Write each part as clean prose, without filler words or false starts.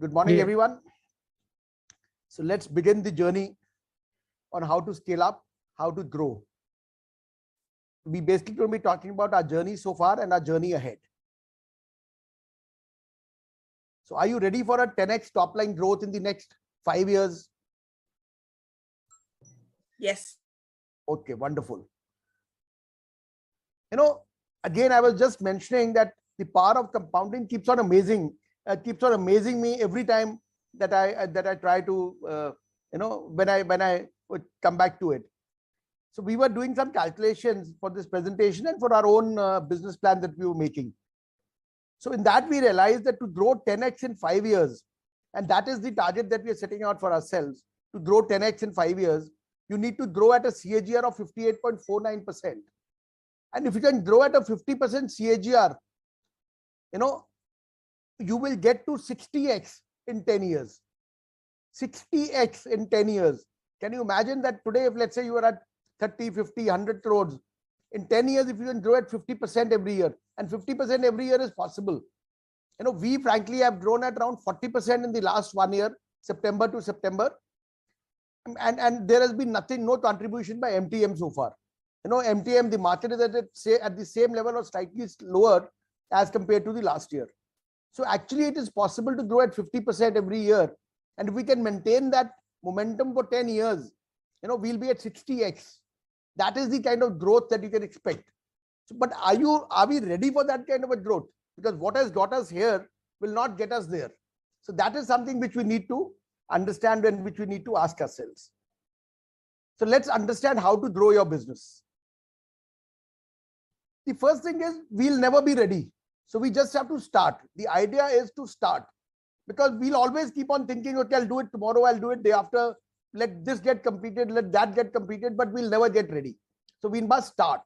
Good morning, Yeah. everyone. So let's begin the journey on how to scale up, how to grow. We basically going to be talking about our journey so far and our journey ahead. So are you ready for a 10x top line growth in the next 5 years? Yes. Okay, wonderful. Again, I was just mentioning that the power of compounding keeps on amazing me every time that I try to when I would come back to it. So we were doing some calculations for this presentation and for our own business plan that we were making. So in that we realized that to grow 10x in 5 years, and that is the target that we are setting out for ourselves, to grow 10x in 5 years, you need to grow at a CAGR of 58.49%. And if you can grow at a 50% CAGR, you will get to 60x in 10 years. 60x in 10 years. Can you imagine that today, if let's say you are at 30, 50, 100 crores, in 10 years, if you can grow at 50% every year, and 50% every year is possible. We frankly have grown at around 40% in the last 1 year, September to September. And there has been no contribution by MTM so far. MTM, the market is at the same level or slightly lower as compared to the last year. So actually it is possible to grow at 50% every year. And if we can maintain that momentum for 10 years, we'll be at 60x. That is the kind of growth that you can expect. So, but are we ready for that kind of a growth? Because what has got us here will not get us there. So that is something which we need to understand and which we need to ask ourselves. So let's understand how to grow your business. The first thing is we'll never be ready. So we just have to start. The idea is to start, because we'll always keep on thinking, okay, I'll do it tomorrow, I'll do it day after, let this get completed, let that get completed, but we'll never get ready. So we must start.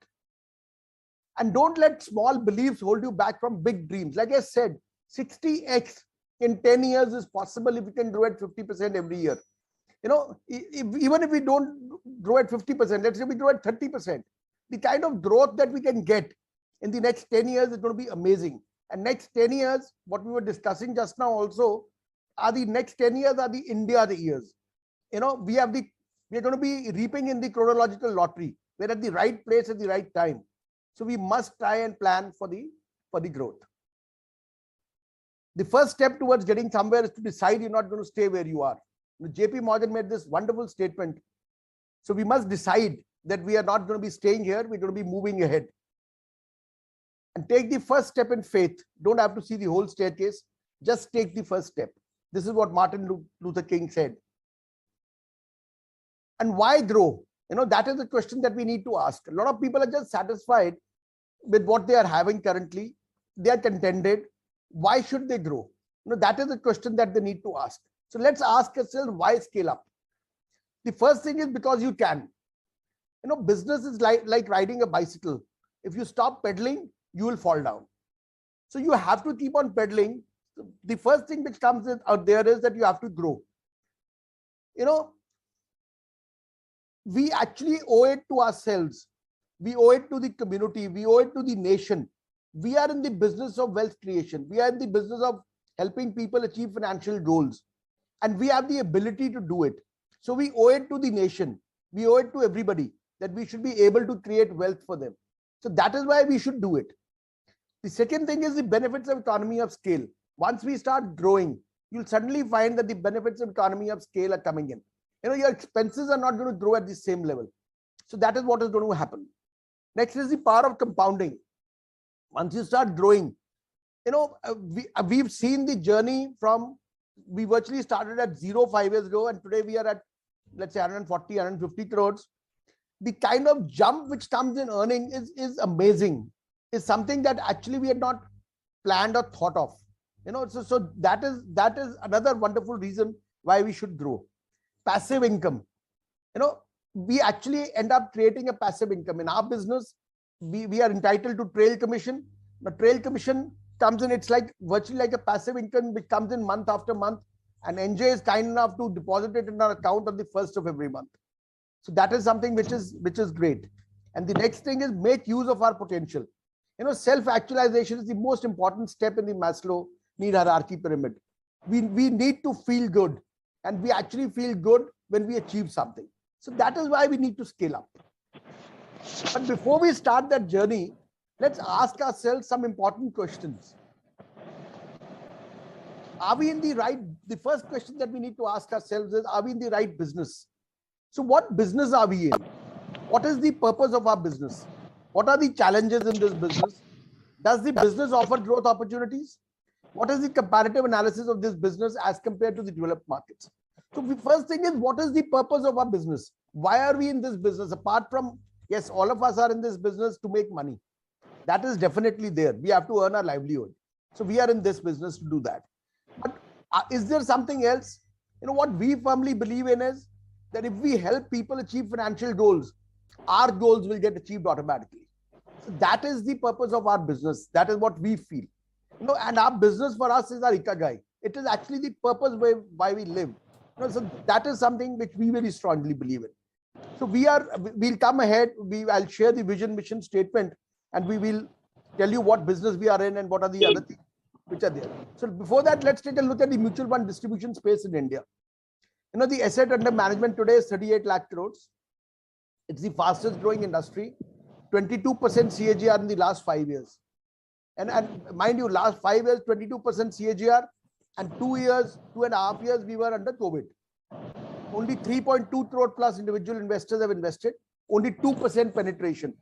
And don't let small beliefs hold you back from big dreams. Like I said, 60x in 10 years is possible if you can grow at 50% every year. Even if we don't grow at 50%, let's say we grow at 30%, the kind of growth that we can get in the next 10 years is going to be amazing. And next 10 years, what we were discussing just now also, are the next 10 years are the India the years. We are going to be reaping in the chronological lottery. We're at the right place at the right time. So we must try and plan for the growth. The first step towards getting somewhere is to decide you're not going to stay where you are. JP Morgan made this wonderful statement. So we must decide that we are not going to be staying here. We're going to be moving ahead. And take the first step in faith. Don't have to see the whole staircase. Just take the first step. This is what Martin Luther King said. And why grow? That is the question that we need to ask. A lot of people are just satisfied with what they are having currently. They are contented. Why should they grow? That is the question that they need to ask. So let's ask ourselves, why scale up? The first thing is because you can. Business is like riding a bicycle. If you stop pedaling, you will fall down. So you have to keep on pedaling. The first thing which comes out there is that you have to grow. We actually owe it to ourselves. We owe it to the community. We owe it to the nation. We are in the business of wealth creation. We are in the business of helping people achieve financial goals. And we have the ability to do it. So we owe it to the nation. We owe it to everybody that we should be able to create wealth for them. So that is why we should do it. The second thing is the benefits of economy of scale. Once we start growing, you'll suddenly find that the benefits of economy of scale are coming in. Your expenses are not going to grow at the same level. So that is what is going to happen. Next is the power of compounding. Once you start growing, we've seen the journey from, we virtually started at 0 5 years ago, and today we are at, let's say, 140, 150 crores. The kind of jump which comes in earning is amazing. Is something that actually we had not planned or thought of. So that is another wonderful reason why we should grow. Passive income. We actually end up creating a passive income. In our business, we are entitled to trail commission. The trail commission comes in, it's like virtually like a passive income which comes in month after month, and NJ is kind enough to deposit it in our account on the 1st of every month. So that is something which is great. And the next thing is make use of our potential. Self-actualization is the most important step in the Maslow need hierarchy pyramid. We need to feel good, and we actually feel good when we achieve something. So that is why we need to scale up. But before we start that journey, let's ask ourselves some important questions. Are we in the right? The first question that we need to ask ourselves is, are we in the right business? So what business are we in? What is the purpose of our business? What are the challenges in this business? Does the business offer growth opportunities? What is the comparative analysis of this business as compared to the developed markets? So the first thing is, what is the purpose of our business? Why are we in this business? Apart from, yes, all of us are in this business to make money. That is definitely there. We have to earn our livelihood. So we are in this business to do that. But is there something else? What we firmly believe in is that if we help people achieve financial goals, our goals will get achieved automatically. So that is the purpose of our business. That is what we feel. And our business for us is our ikigai. It is actually the purpose why we live. So that is something which we very strongly believe in. So we'll come ahead. I'll share the vision, mission statement, and we will tell you what business we are in and what are the other things which are there. So before that, let's take a look at the mutual fund distribution space in India. The asset under management today is 38 lakh crores. It's the fastest growing industry, 22% CAGR in the last 5 years. And mind you, last 5 years, 22% CAGR, and 2.5 years, we were under COVID. Only 3.2 crore plus individual investors have invested, only 2% penetration.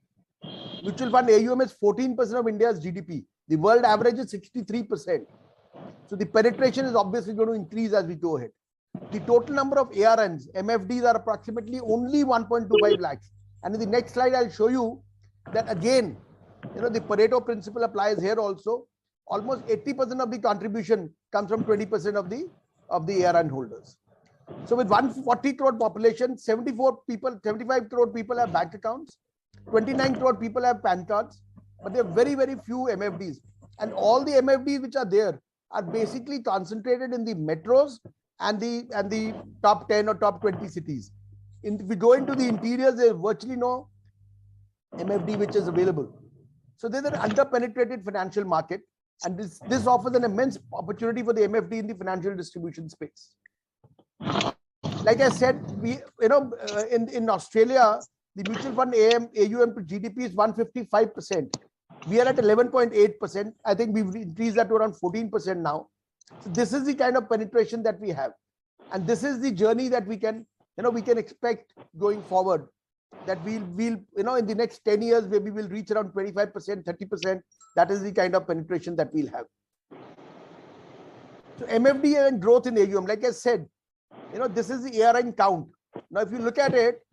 Mutual fund AUM is 14% of India's GDP. The world average is 63%. So the penetration is obviously going to increase as we go ahead. The total number of ARNs, MFDs, are approximately only 1.25 lakhs. And in the next slide, I'll show you that again, the Pareto principle applies here also. Almost 80% of the contribution comes from 20% of the ARN holders. So with 140 crore population, 75 crore people have bank accounts, 29 crore people have PAN cards, but there are very, very few MFDs. And all the MFDs which are there are basically concentrated in the metros and the top 10 or top 20 cities. If we go into the interiors, there is virtually no MFD which is available. So there's an under-penetrated financial market, and this offers an immense opportunity for the MFD in the financial distribution space. Like I said, in Australia, the mutual fund AUM to GDP is 155%. We are at 11.8%. I think we've increased that to around 14% now. So this is the kind of penetration that we have, and this is the journey that we can expect going forward. That we'll in the next 10 years, maybe we'll reach around 25%, 30%. That is the kind of penetration that we'll have. So MFD and growth in AUM, like I said, this is the ARN count. Now, if you look at it,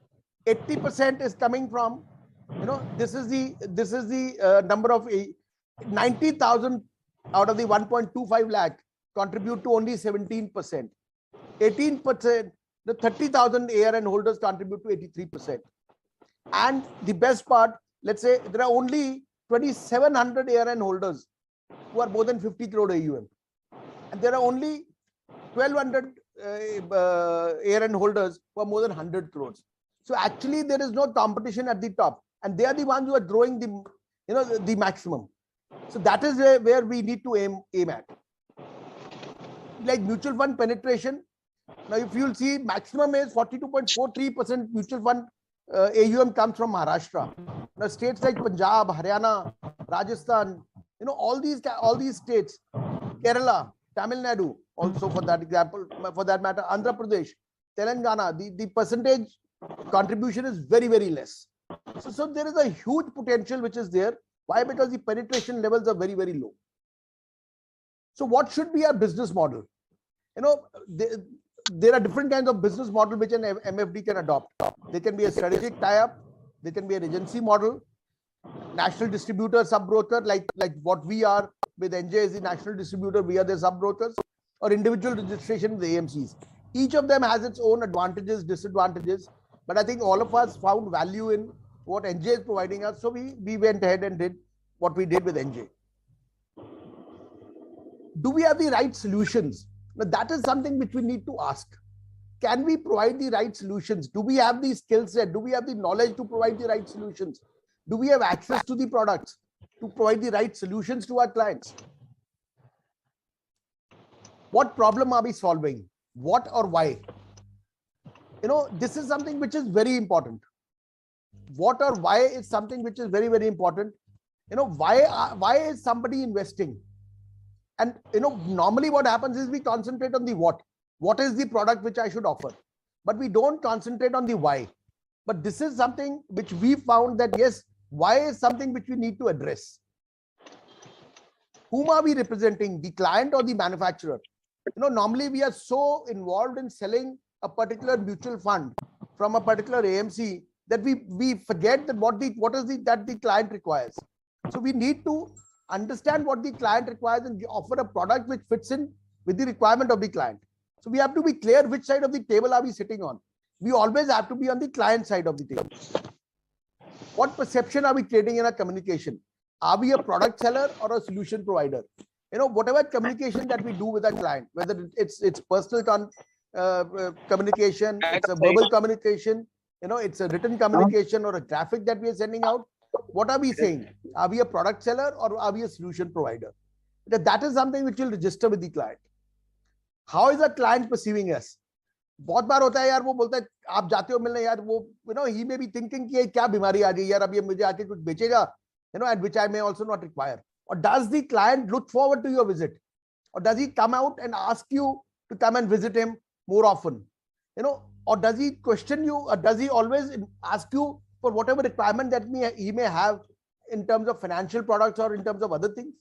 80% is coming from, this is the number of 90,000 out of the 1.25 lakh contribute to only 17%. 18%, the 30,000 ARN holders contribute to 83%. And the best part, let's say there are only 2,700 ARN holders who are more than 50 crore AUM. And there are only 1,200 ARN holders who are more than 100 crores. So actually there is no competition at the top, and they are the ones who are growing the maximum. So that is where we need to aim at. Like mutual fund penetration. Now, if you'll see, maximum is 42.43% mutual fund AUM comes from Maharashtra. Now, states like Punjab, Haryana, Rajasthan, all these states, Kerala, Tamil Nadu, also for that matter, Andhra Pradesh, Telangana, the percentage contribution is very, very less. So there is a huge potential which is there. Why? Because the penetration levels are very, very low. So what should be our business model? There are different kinds of business model which an MFD can adopt. They can be a strategic tie-up. They can be an agency model, national distributor, sub-broker, like what we are with NJ is the national distributor. We are the sub-brokers, or individual registration with the AMCs. Each of them has its own advantages, disadvantages. But I think all of us found value in what NJ is providing us. So we went ahead and did what we did with NJ. Do we have the right solutions? Now, that is something which we need to ask. Can we provide the right solutions? Do we have the skill set? Do we have the knowledge to provide the right solutions? Do we have access to the products to provide the right solutions to our clients? What problem are we solving? What or why? This is something which is very important. What or why is something which is very, very important. Why is somebody investing? And normally what happens is we concentrate on the what is the product which I should offer, but we don't concentrate on the why. But this is something which we found that yes, why is something which we need to address. Whom are we representing, the client or the manufacturer? Normally we are so involved in selling a particular mutual fund from a particular AMC that we forget that what is the client requires. So we need to understand what the client requires and offer a product which fits in with the requirement of the client. So we have to be clear which side of the table are we sitting on. We always have to be on the client side of the table. What perception are we creating in our communication? Are we a product seller or a solution provider? Whatever communication that we do with our client, whether it's personal communication, it's a verbal communication, it's a written communication or a graphic that we are sending out. What are we saying? Are we a product seller or are we a solution provider? That is something which will register with the client. How is a client perceiving us? बहुत बार होता है यार, वो बोलता है आप जाते हो मिलने यार, वो he may be thinking कि क्या बीमारी आ गई यार, अब ये मुझे आके कुछ बेचेगा, and which I may also not require. Or does the client look forward to your visit? Or does he come out and ask you to come and visit him more often? Or does he question you, or does he always ask you for whatever requirement that he may have in terms of financial products or in terms of other things?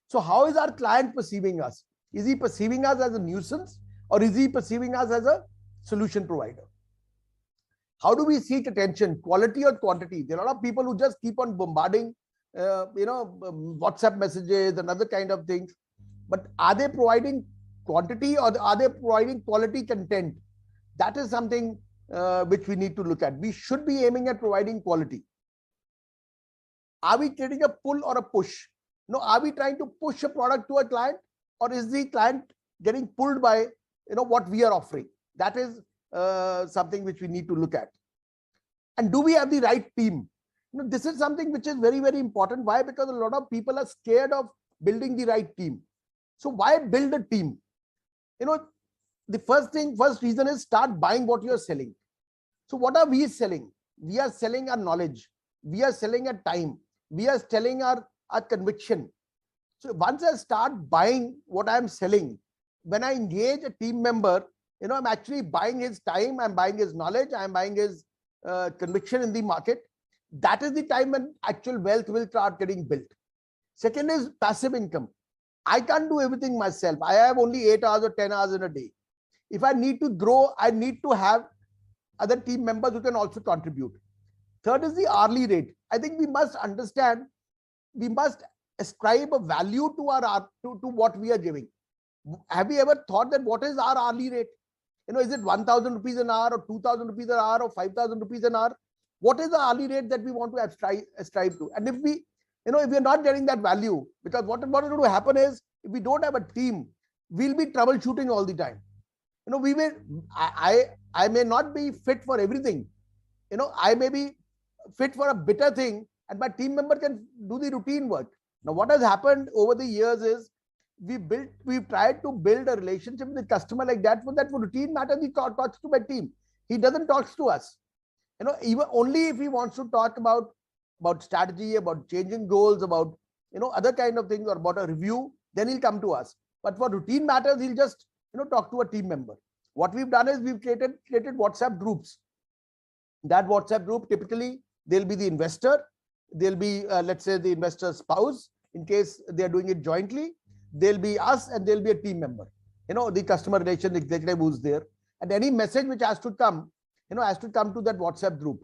So how is our client perceiving us? Is he perceiving us as a nuisance, or is he perceiving us as a solution provider? How do we seek attention, quality or quantity? There are a lot of people who just keep on bombarding WhatsApp messages and other kind of things, but are they providing quantity or are they providing quality content? That is something which we need to look at. We should be aiming at providing quality. Are we creating a pull or a push? Are we trying to push a product to a client, or is the client getting pulled by what we are offering? That is something which we need to look at. And do we have the right team? This is something which is very, very important. Why? Because a lot of people are scared of building the right team. So why build a team? The first reason is start buying what you're selling. So what are we selling? We are selling our knowledge. We are selling our time. We are selling our conviction. So once I start buying what I'm selling, when I engage a team member, I'm actually buying his time, I'm buying his knowledge, I'm buying his conviction in the market. That is the time when actual wealth will start getting built. Second is passive income. I can't do everything myself. I have only 8 hours or 10 hours in a day. If I need to grow, I need to have other team members who can also contribute. Third is the hourly rate. I think we must understand, we must ascribe a value to to what we are giving. Have you ever thought that what is our hourly rate? Is it 1,000 rupees an hour or 2,000 rupees an hour or 5,000 rupees an hour? What is the hourly rate that we want to ascribe to? And if we are not getting that value, because what is going to happen is, if we don't have a team, we'll be troubleshooting all the time. I may not be fit for everything. I may be fit for a bitter thing, and my team member can do the routine work. Now, what has happened over the years is we've tried to build a relationship with the customer like that. For routine matters, he talks to my team. He doesn't talk to us. Even only if he wants to talk about strategy, about changing goals, about other kind of things, or about a review, then he'll come to us. But for routine matters, he'll just talk to a team member. What we've done is we've created WhatsApp groups. That WhatsApp group, typically there'll be the investor, there'll be let's say the investor's spouse, in case they are doing it jointly, there'll be us, and there'll be a team member, the customer relations executive who's there, and any message which has to come, has to come to that WhatsApp group,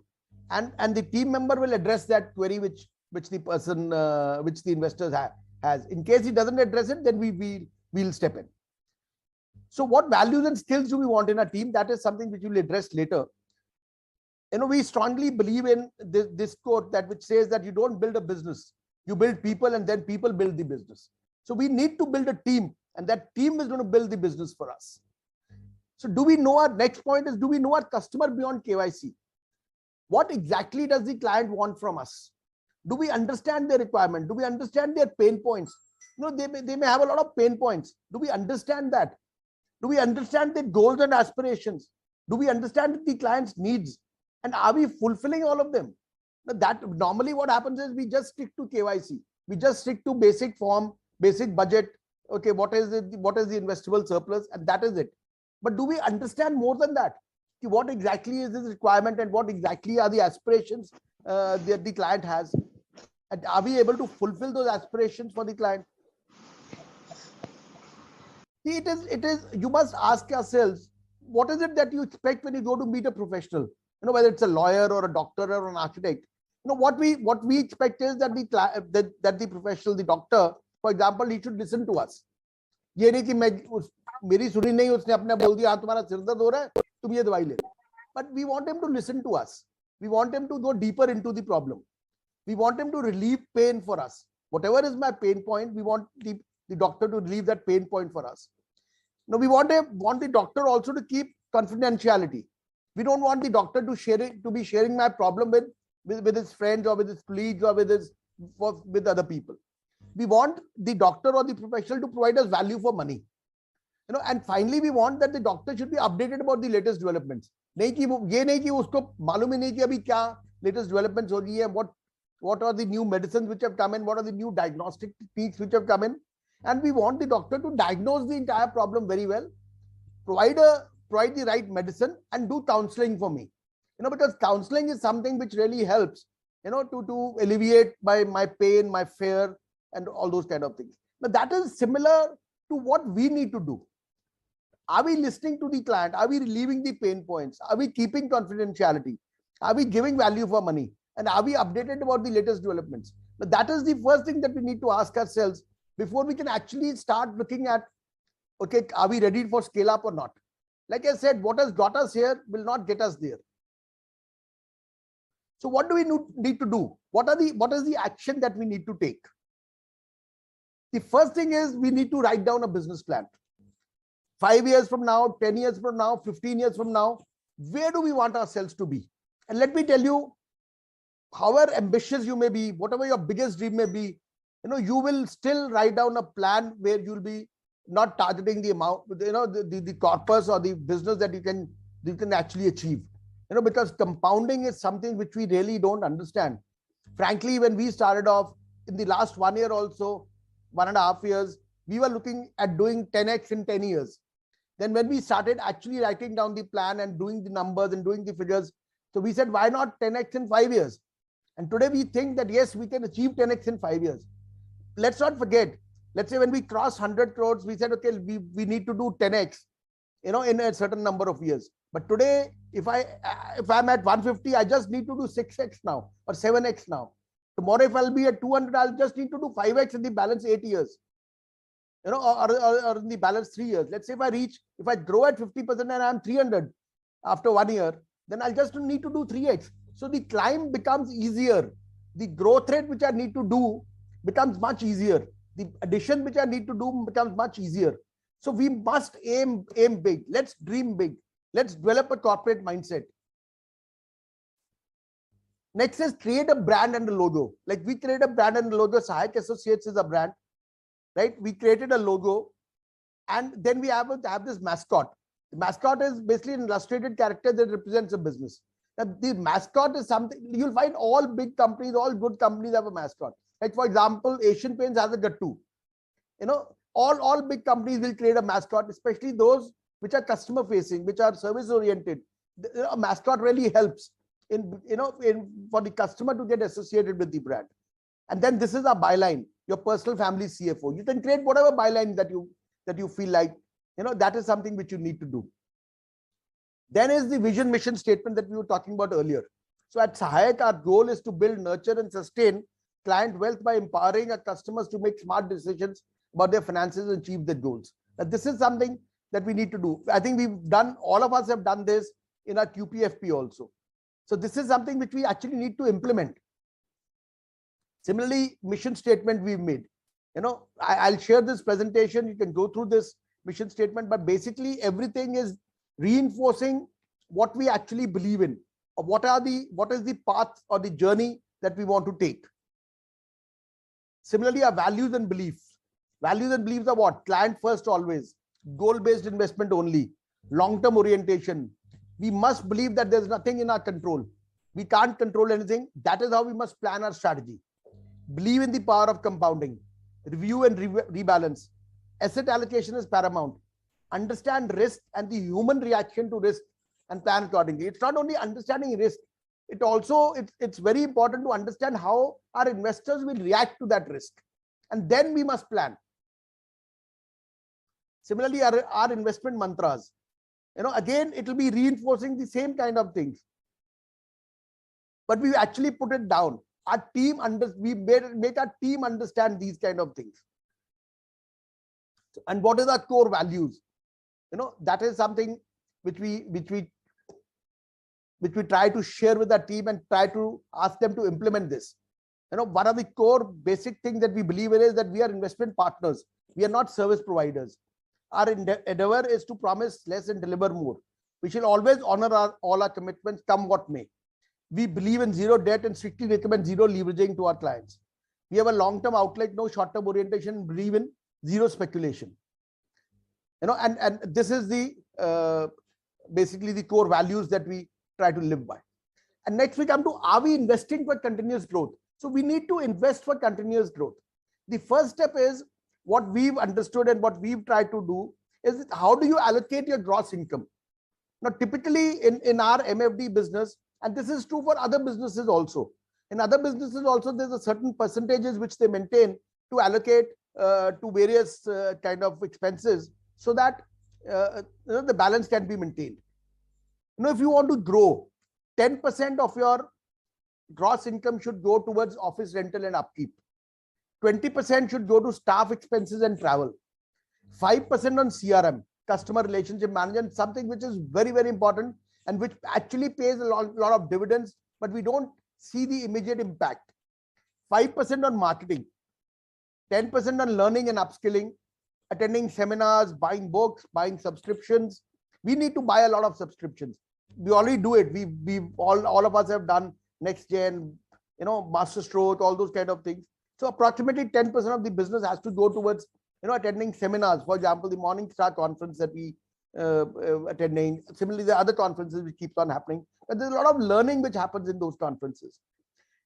and the team member will address that query which the person which the investor has. In case he doesn't address it, then we'll step in. So what values and skills do we want in a team? That is something which we'll address later. We strongly believe in this quote which says that you don't build a business, you build people, and then people build the business. So we need to build a team, and that team is going to build the business for us. So do we know, our next point is, do we know our customer beyond KYC? What exactly does the client want from us? Do we understand their requirement? Do we understand their pain points? They may have a lot of pain points. Do we understand that? Do we understand the goals and aspirations? Do we understand the client's needs? And are we fulfilling all of them? Now that normally what happens is we just stick to KYC. We just stick to basic form, basic budget. Okay, what is it? What is the investable surplus? And that is it. But do we understand more than that? What exactly is this requirement and what exactly are the aspirations that the client has? And are we able to fulfill those aspirations for the client? See, it is, you must ask yourselves, what is it that you expect when you go to meet a professional? You know, whether it's a lawyer or a doctor or an architect. You know, what we expect is that the professional, the doctor, for example, he should listen to us. ये नहीं कि मैं मेरी सुनी नहीं, उसने अपने बोल दिया हाँ तुम्हारा सिर दर्द हो रहा है तुम ये दवाई ले लो. But we want him to listen to us. We want him to go deeper into the problem. We want him to relieve pain for us. Whatever is my pain point, we want the doctor to relieve that pain point for us. Now we want the doctor also to keep confidentiality. We don't want the doctor to be sharing my problem with his friends or with his colleagues or with other people. We want the doctor or the professional to provide us value for money. You know, and finally we want that the doctor should be updated about the latest developments. नहीं कि ये नहीं कि उसको मालूम ही नहीं कि अभी क्या latest developments हो रही है, what are the new medicines which have come in, what are the new diagnostic techniques which have come in, and we want the doctor to diagnose the entire problem very well, provide the right medicine, and do counseling for me. You know, because counseling is something which really helps, you know, to alleviate my pain, my fear, and all those kind of things. Now that is similar to what we need to do. Are we listening to the client? Are we relieving the pain points? Are we keeping confidentiality? Are we giving value for money? And are we updated about the latest developments? Now that is the first thing that we need to ask ourselves before we can actually start looking at, okay, are we ready for scale up or not? Like I said, what has got us here will not get us there. So what do we need to do? What is the action that we need to take? The first thing is we need to write down a business plan. 5 years from now, 10 years from now, 15 years from now, where do we want ourselves to be? And let me tell you, however ambitious you may be, whatever your biggest dream may be, you know, you will still write down a plan where you'll be not targeting the amount, you know, the corpus or the business that you can actually achieve. You know, because compounding is something which we really don't understand. Frankly, when we started off in the last 1 year also, 1.5 years, we were looking at doing 10x in 10 years. Then when we started actually writing down the plan and doing the numbers and doing the figures, so we said, why not 10x in 5 years? And today we think that, yes, we can achieve 10x in 5 years. Let's not forget, let's say when we cross 100 crores, we said, okay, we need to do 10x, you know, in a certain number of years. But today, if I'm at 150, I just need to do 6x now or 7x now. Tomorrow, if I'll be at 200, I'll just need to do 5x in the balance 8 years. You know, or in the balance 3 years. Let's say if I grow at 50% and I'm 300 after 1 year, then I'll just need to do 3x. So the climb becomes easier. The growth rate which I need to do becomes much easier. The addition which I need to do becomes much easier. So we must aim big. Let's dream big. Let's develop a corporate mindset. Next is create a brand and a logo. Like we create a brand and a logo. Sahayak Associates is a brand. Right? We created a logo and then we have this mascot. The mascot is basically an illustrated character that represents a business. Now, the mascot is something you'll find all big companies, all good companies have a mascot. Like for example, Asian Paints has a Gattu. You know, all big companies will create a mascot, especially those which are customer facing, which are service oriented. A mascot really helps for the customer to get associated with the brand. And then this is a byline. Your personal family CFO. You can create whatever byline that you feel like, you know, that is something which you need to do. Then is the vision mission statement that we were talking about earlier. So at Sahayak, our goal is to build, nurture, and sustain client wealth by empowering our customers to make smart decisions about their finances and achieve their goals. Now, this is something that we need to do. I think all of us have done this in our QPFP also. So this is something which we actually need to implement. Similarly, mission statement we've made. You know, I'll share this presentation. You can go through this mission statement, but basically everything is reinforcing what we actually believe in, or what is the path or the journey that we want to take. Similarly, our values and beliefs. Values and beliefs are what? Client first always. goal-based investment only, long-term orientation. We must believe that there's nothing in our control. We can't control anything. That is how we must plan our strategy. Believe in the power of compounding. Review and rebalance. Asset allocation is paramount. Understand risk and the human reaction to risk and plan accordingly. It's not only understanding risk, it's very important to understand how our investors will react to that risk. And then we must plan. Similarly, our investment mantras, again, it will be reinforcing the same kind of things. But we actually put it down. Our team, we make our team understand these kind of things. And what is our core values? That is something which we try to share with our team and try to ask them to implement this. One of the core basic things that we believe in is that we are investment partners. We are not service providers. Our endeavor is to promise less and deliver more. We shall always honor all our commitments, come what may. We believe in zero debt and strictly recommend zero leveraging to our clients. We have a long-term outlook, no short-term orientation, believe in zero speculation. And this is the basically the core values that we try to live by. And next we come to, are we investing for continuous growth? So we need to invest for continuous growth. The first step is what we've understood and what we've tried to do is how do you allocate your gross income? Now, typically in our MFD business, and this is true for other businesses also. In other businesses also, there's a certain percentages which they maintain to allocate to various kind of expenses so that the balance can be maintained. If you want to grow, 10% of your gross income should go towards office rental and upkeep. 20% should go to staff expenses and travel. 5% on CRM, customer relationship management, something which is very, very important and which actually pays a lot of dividends, but we don't see the immediate impact. 5% on marketing, 10% on learning and upskilling, attending seminars, buying books, buying subscriptions. We need to buy a lot of subscriptions. We already do it. We all of us have done NextGen, Masterstroke, all those kind of things. So approximately 10% of the business has to go towards, attending seminars. For example, the Morningstar conference that we attending. Similarly, the other conferences which keeps on happening. But there's a lot of learning which happens in those conferences.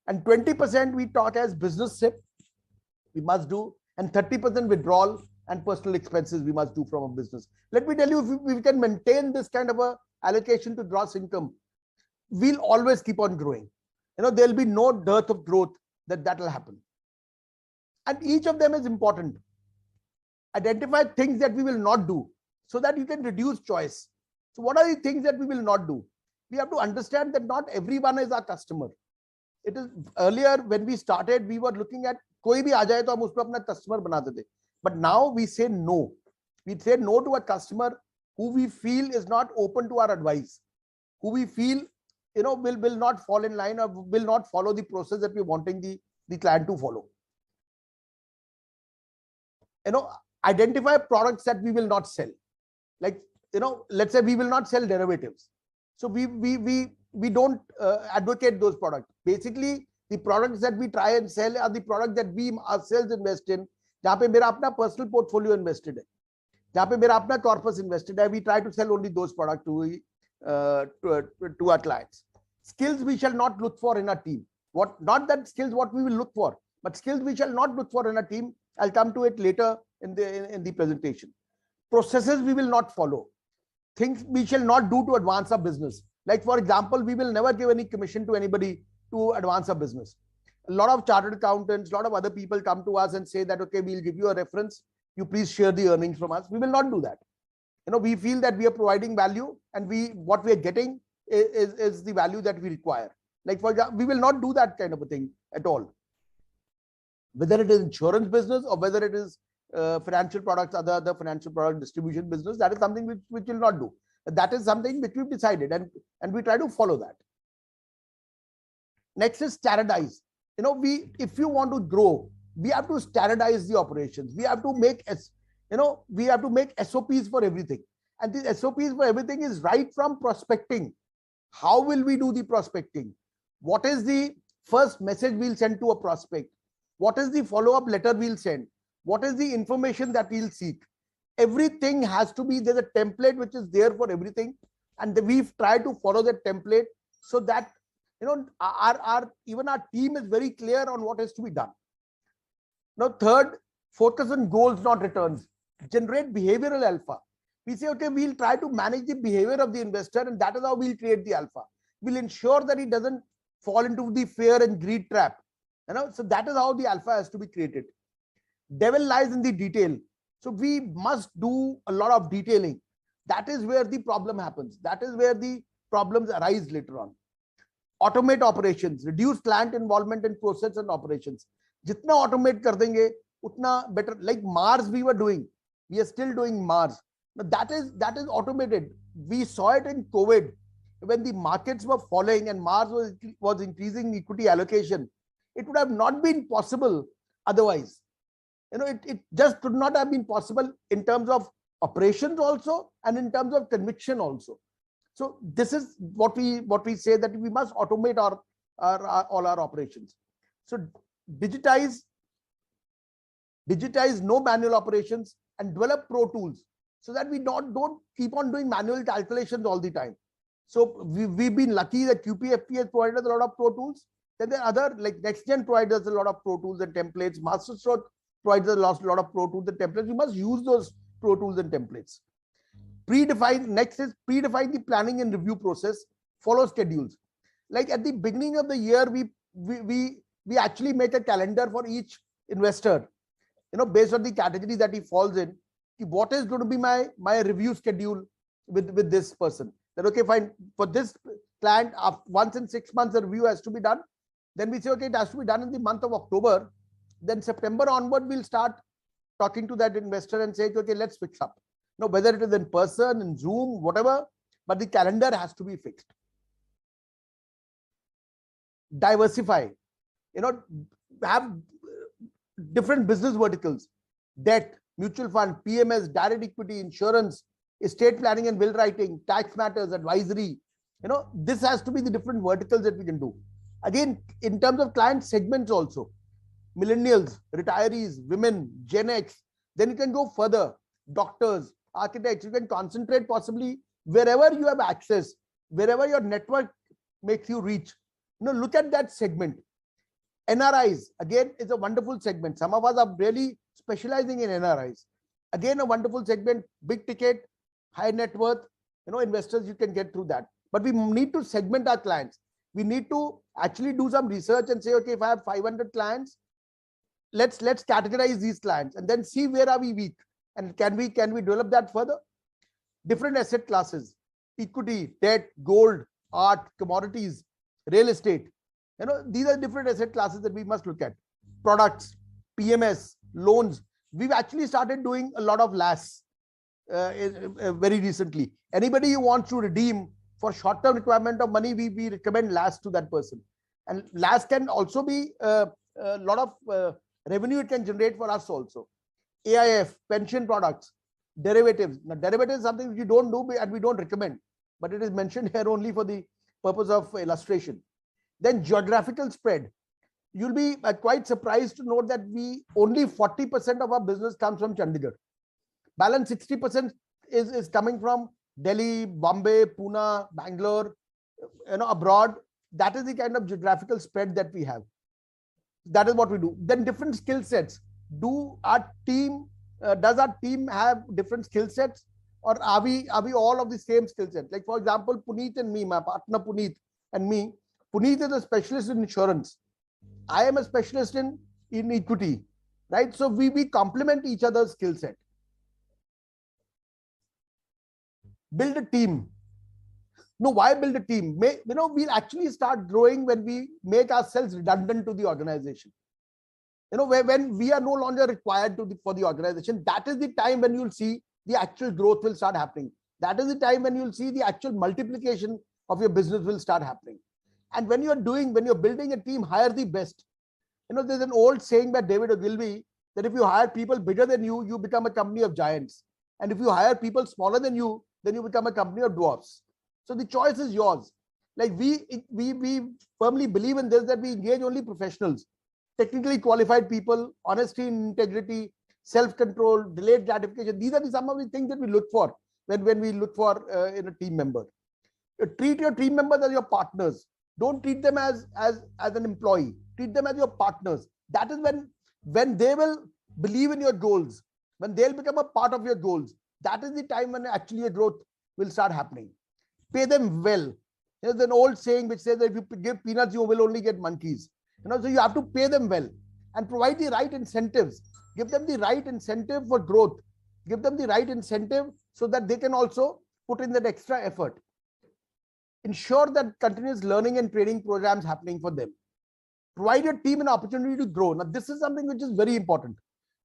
And 20% we talk as business SIP, we must do, and 30% withdrawal and personal expenses we must do from a business. Let me tell you, if we can maintain this kind of a allocation to gross income, we'll always keep on growing. There'll be no dearth of growth that will happen. And each of them is important. Identify things that we will not do so that you can reduce choice. So what are the things that we will not do? We have to understand that not everyone is our customer. It is earlier when we started, we were looking at koi bhi aa jaye to hum usko apna customer banate the. But now we say no. We say no to a customer who we feel is not open to our advice, who we feel will not fall in line or will not follow the process that we're wanting the client to follow. Identify products that we will not sell. Like, let's say we will not sell derivatives. So we don't advocate those products. Basically, the products that we try and sell are the products that we ourselves invest in. जहाँ पे मेरा अपना personal portfolio invested है, जहाँ पे मेरा अपना corpus invested है, we try to sell only those products to our clients. Skills we shall not look for in a team. Not that skills what we will look for, but skills we shall not look for in a team. I'll come to it later in the presentation. Processes we will not follow. Things we shall not do to advance our business. Like for example, we will never give any commission to anybody to advance our business. A lot of chartered accountants, a lot of other people come to us and say that, okay, we'll give you a reference. You please share the earnings from us. We will not do that. We feel that we are providing value and what we are getting is the value that we require. Like for example, we will not do that kind of a thing at all. Whether it is insurance business or whether it is financial products, other financial product distribution business, that is something which will not do. That is something which we've decided and we try to follow that. Next is standardize. If you want to grow, we have to standardize the operations. We have to make SOPs for everything. And the SOPs for everything is right from prospecting. How will we do the prospecting? What is the first message we'll send to a prospect? What is the follow-up letter we'll send? What is the information that we'll seek? everything has to be, there's a template which is there for everything. And we've tried to follow that template so that, even our team is very clear on what has to be done. Now, third, focus on goals, not returns. Generate behavioral alpha. We say, okay, we'll try to manage the behavior of the investor, and that is how we'll create the alpha. We'll ensure that he doesn't fall into the fear and greed trap. So that is how the alpha has to be created. Devil lies in the detail. So we must do a lot of detailing. That is where the problem happens. That is where the problems arise later on. Automate operations, reduce client involvement in process and operations. Jitna automate kar denge, utna better. Like Mars we were doing. We are still doing Mars. Now that is automated. We saw it in COVID when the markets were falling and Mars was increasing equity allocation. It would have not been possible otherwise. It just could not have been possible in terms of operations also and in terms of conviction also. So this is what we say, that we must automate all our operations. So digitize no manual operations and develop pro tools so that we don't keep on doing manual calculations all the time. So we've been lucky that QPFP has provided us a lot of pro tools. Then there are other, like NextGen provides us a lot of pro tools and templates. MasterStroke provides us a lot of pro tools and templates. We must use those pro tools and templates. Next is predefine the planning and review process. Follow schedules. Like at the beginning of the year, we actually make a calendar for each investor, based on the category that he falls in. What is going to be my review schedule with this person? Then okay, fine. For this client, once in 6 months, a review has to be done. Then we say, okay, it has to be done in the month of October. Then September onward, we'll start talking to that investor and say, okay, let's fix up. Now, whether it is in person, in Zoom, whatever, but the calendar has to be fixed. Diversify. Have different business verticals: debt, mutual fund, PMS, direct equity, insurance, estate planning and will writing, tax matters, advisory. This has to be the different verticals that we can do. Again, in terms of client segments also, millennials, retirees, women, Gen X, then you can go further, doctors, architects. You can concentrate possibly wherever you have access, wherever your network makes you reach. Look at that segment. NRIs, again, is a wonderful segment. Some of us are really specializing in NRIs. Again, a wonderful segment, big ticket, high net worth, investors you can get through that. But we need to segment our clients. We need to actually do some research and say, okay, if I have 500 clients, let's categorize these clients and then see where are we weak and can we develop that further. Different asset classes: equity, debt, gold, art, commodities, real estate. These are different asset classes that we must look at. Products, PMS, loans. We've actually started doing a lot of LAS very recently. Anybody who wants to redeem for short-term requirement of money, we recommend LAS to that person. And LAS can also be a lot of revenue it can generate for us also. AIF, pension products, derivatives. Now, derivatives is something you don't do and we don't recommend, but it is mentioned here only for the purpose of illustration. Then geographical spread. You'll be quite surprised to note that only 40% of our business comes from Chandigarh. Balance 60% is coming from Delhi, Bombay, Pune, Bangalore, abroad. That is the kind of geographical spread that we have. That is what we do. Then different skill sets. Does our team have different skill sets, or are we all of the same skill set? Like for example, Puneet and me, my partner Puneet and me. Puneet is a specialist in insurance. I am a specialist in equity, right? So we complement each other's skill set. Build a team. No, why build a team? We'll actually start growing when we make ourselves redundant to the organization. When we are no longer required for the organization, that is the time when you'll see the actual growth will start happening. That is the time when you'll see the actual multiplication of your business will start happening. And when you're building a team, hire the best. There's an old saying by David Ogilvy that if you hire people bigger than you, you become a company of giants. And if you hire people smaller than you, then you become a company of dwarfs. So the choice is yours. Like we firmly believe in this, that we engage only professionals, technically qualified people, honesty and integrity, self-control, delayed gratification. These are some of the things that we look for when we look for in a team member. Treat your team members as your partners. Don't treat them as an employee. Treat them as your partners. That is when they will believe in your goals, when they'll become a part of your goals. That is the time when actually your growth will start happening. Pay them well. There's an old saying which says that if you give peanuts, you will only get monkeys. So you have to pay them well and provide the right incentives. Give them the right incentive for growth. Give them the right incentive so that they can also put in that extra effort. Ensure that continuous learning and training programs happening for them. Provide your team an opportunity to grow. Now, this is something which is very important.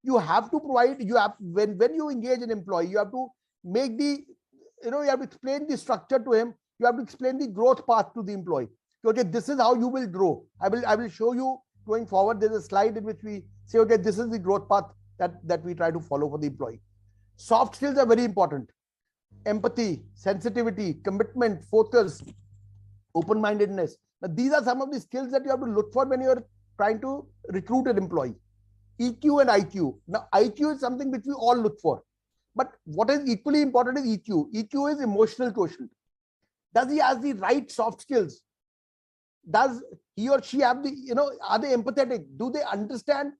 You have to provide, when you engage an employee, you have to make you have to explain the structure to him. You have to explain the growth path to the employee. Okay, this is how you will grow. I will show you going forward. There's a slide in which we say, okay, this is the growth path that we try to follow for the employee. Soft skills are very important. Empathy, sensitivity, commitment, focus, open-mindedness. Now, these are some of the skills that you have to look for when you're trying to recruit an employee. EQ and IQ. Now, IQ is something which we all look for. But what is equally important is EQ. EQ is emotional quotient. Does he have the right soft skills? Does he or she have are they empathetic? Do they understand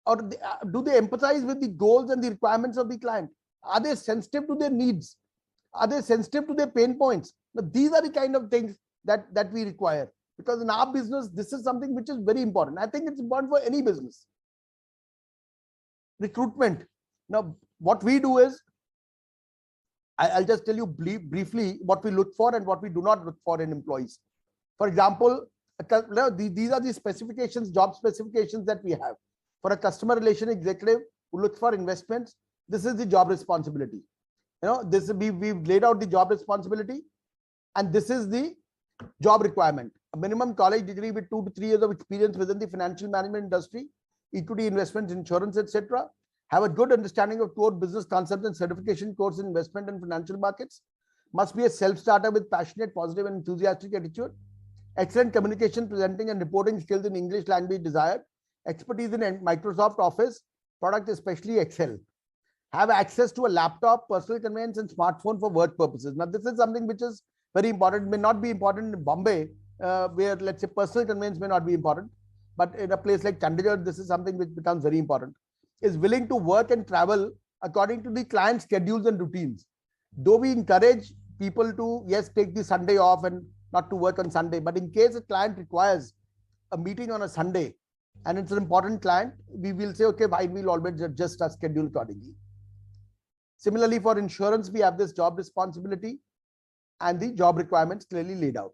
or do they empathize with the goals and the requirements of the client? Are they sensitive to their needs? Are they sensitive to their pain points? Now, these are the kind of things that we require, because in our business, this is something which is very important. I think it's important for any business. Recruitment. Now, what we do is, I'll just tell you briefly what we look for and what we do not look for in employees. For example, these are the specifications, job specifications that we have. For a customer relation executive who looks for investments, this is the job responsibility. We've laid out the job responsibility, and this is the job requirement. A minimum college degree with 2 to 3 years of experience within the financial management industry, equity investments, insurance, etc. Have a good understanding of core business concepts and certification course in investment and financial markets. Must be a self-starter with passionate, positive, and enthusiastic attitude. Excellent communication, presenting, and reporting skills in English language desired. Expertise in Microsoft Office product, especially Excel. Have access to a laptop, personal conveyance, and smartphone for work purposes. Now, this is something which is very important. It may not be important in Bombay, where, let's say, personal conveyance may not be important. But in a place like Chandigarh, this is something which becomes very important. Is willing to work and travel according to the client schedules and routines. Though we encourage people to, yes, take the Sunday off and not to work on Sunday, but in case a client requires a meeting on a Sunday and it's an important client, we will say, okay, fine, we'll always adjust our schedule accordingly. Similarly, for insurance, we have this job responsibility and the job requirements clearly laid out.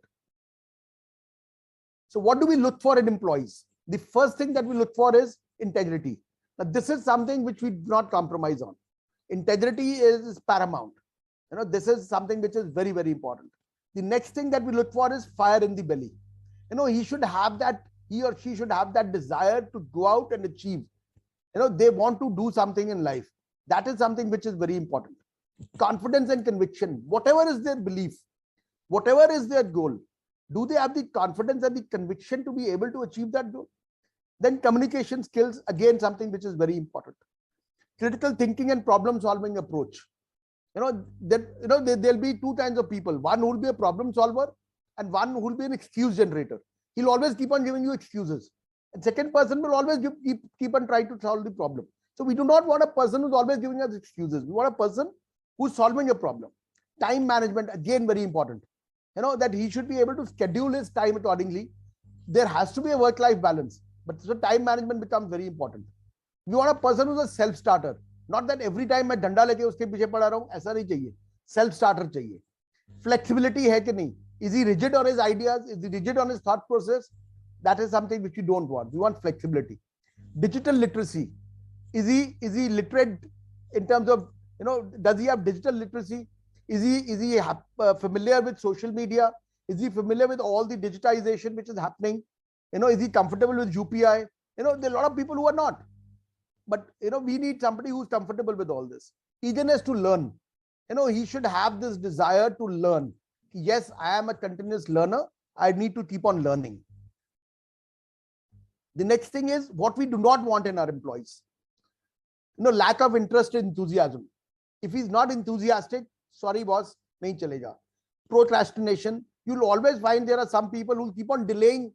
So what do we look for in employees? The first thing that we look for is integrity. Now, this is something which we do not compromise on. Integrity is paramount. This is something which is very, very important. The next thing that we look for is fire in the belly. He should have that, he or she should have that desire to go out and achieve. They want to do something in life. That is something which is very important. Confidence and conviction, whatever is their belief, whatever is their goal, do they have the confidence and the conviction to be able to achieve that goal? Then communication skills, again, something which is very important. Critical thinking and problem solving approach. There'll be two kinds of people. One who will be a problem solver and one who will be an excuse generator. He'll always keep on giving you excuses. And second person will always keep on trying to solve the problem. So we do not want a person who's always giving us excuses. We want a person who's solving a problem. Time management, again, very important. That he should be able to schedule his time accordingly. There has to be a work-life balance. But so time management becomes very important. We want a person who's a self-starter. Not that every time मैं डंडा लेके उसके पीछे पड़ा रहूं, ऐसा नहीं चाहिए. Self-starter चाहिए. Flexibility है कि नहीं? Is he rigid on his ideas? Is he rigid on his thought process? That is something which we don't want. We want flexibility. Digital literacy. Is he literate in terms of, does he have digital literacy? Is he familiar with social media? Is he familiar with all the digitization which is happening? Is he comfortable with UPI? There are a lot of people who are not. But, we need somebody who's comfortable with all this. Eagerness to learn. He should have this desire to learn. Yes, I am a continuous learner. I need to keep on learning. The next thing is what we do not want in our employees. lack of interest and enthusiasm. If he's not enthusiastic, sorry boss, nahi chalega. Procrastination, you'll always find there are some people who keep on delaying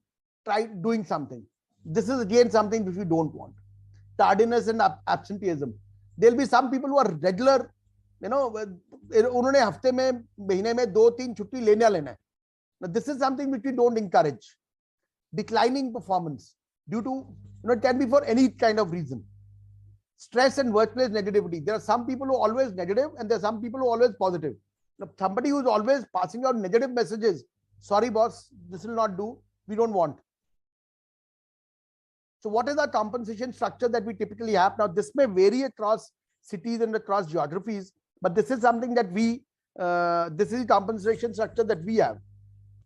doing something. This is again something which we don't want. Tardiness and absenteeism. There'll be some people who are regular, उन्होंने हफ्ते में महीने में 2-3 छुट्टी लेना है. Now this is something which we don't encourage. Declining performance due to, it can be for any kind of reason. Stress and workplace negativity. There are some people who are always negative and there are some people who are always positive. Now, somebody who is always passing out negative messages, sorry boss, this will not do, we don't want. So what is our compensation structure that we typically have? Now this may vary across cities and across geographies, but this is something that this is the compensation structure that we have.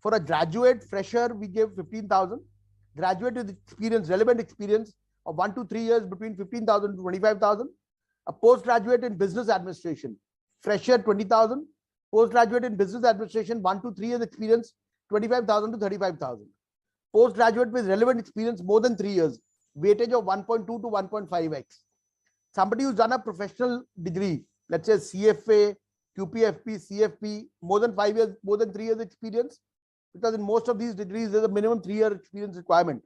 For a graduate fresher, we give 15,000. Graduate with experience, relevant experience of 1 to 3 years, between 15,000 to 25,000. A postgraduate in business administration, fresher 20,000. Postgraduate in business administration, 1 to 3 years experience, 25,000 to 35,000. Postgraduate with relevant experience more than 3 years, weightage of 1.2 to 1.5x. Somebody who's done a professional degree, let's say CFA, QPFP, CFP, more than 5 years, more than 3 years experience, because in most of these degrees, there's a minimum 3-year experience requirement.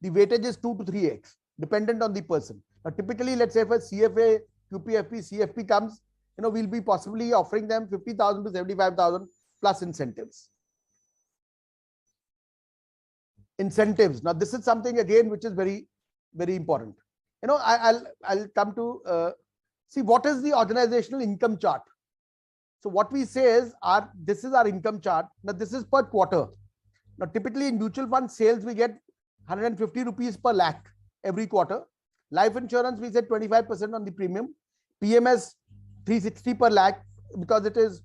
The weightage is 2 to 3x, dependent on the person. Now, typically, let's say if a CFA, QPFP, CFP comes, we'll be possibly offering them 50,000 to 75,000 plus incentives. Incentives. Now, this is something again which is very, very important. I'll come to see what is the organizational income chart. So what we say is this is our income chart. Now this is per quarter. Now typically in mutual fund sales we get 150 rupees per lakh every quarter. Life insurance we said 25% on the premium. PMS 360 per lakh because it is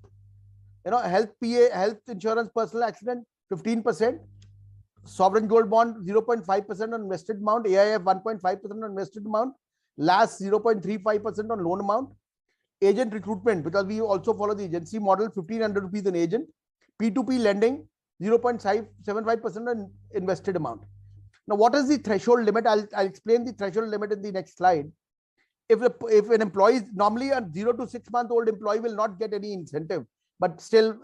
health PA, health insurance personal accident 15%. Sovereign gold bond 0.5% on invested amount. AIF 1.5% on invested amount. LAS 0.35% on loan amount. Agent recruitment, because we also follow the agency model, 1,500 rupees an agent. P2P lending, 0.75% on invested amount. Now, what is the threshold limit? I'll explain the threshold limit in the next slide. If an employee, normally a 0 to 6 month old employee will not get any incentive, but still,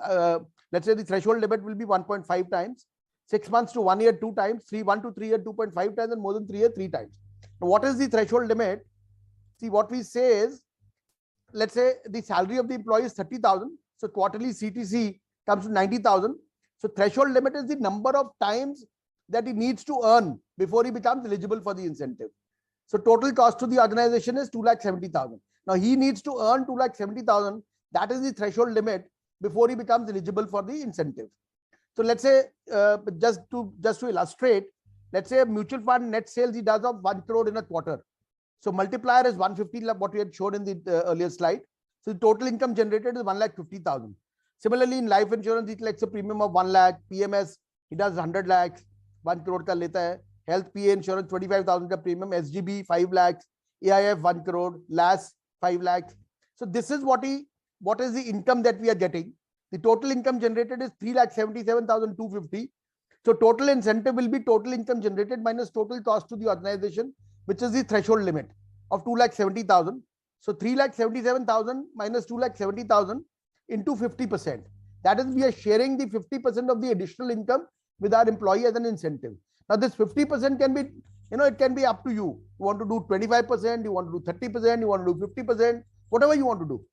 let's say the threshold limit will be 1.5 times, 6 months to 1 year, 2 times, 1 to 3 year, 2.5 times, and more than 3 year, 3 times. Now, what is the threshold limit? See, what we say is, let's say the salary of the employee is 30,000. So quarterly CTC comes to 90,000. So threshold limit is the number of times that he needs to earn before he becomes eligible for the incentive. So total cost to the organization is 2,70,000. Now he needs to earn 2,70,000. That is the threshold limit before he becomes eligible for the incentive. So let's say just to illustrate, let's say a mutual fund net sales he does of 1 crore in a quarter. So multiplier is 150, what we had shown in the earlier slide. So the total income generated is 1,50,000. Similarly, in life insurance, he collects a premium of 1 lakh. PMS, he does 100 lakhs. 1 crore ka leta hai. Health PA insurance, 25,000 ka premium. SGB, 5 lakhs. AIF, 1 crore. LAS, 5 lakhs. So this is what is the income that we are getting. The total income generated is 3,77,250. So total incentive will be total income generated minus total cost to the organization, which is the threshold limit of 2,70,000. So 3,77,000 minus 2,70,000 into 50%. That is, we are sharing the 50% of the additional income with our employee as an incentive. Now this 50% can be, it can be up to you. You want to do 25%, you want to do 30%, you want to do 50%, whatever you want to do.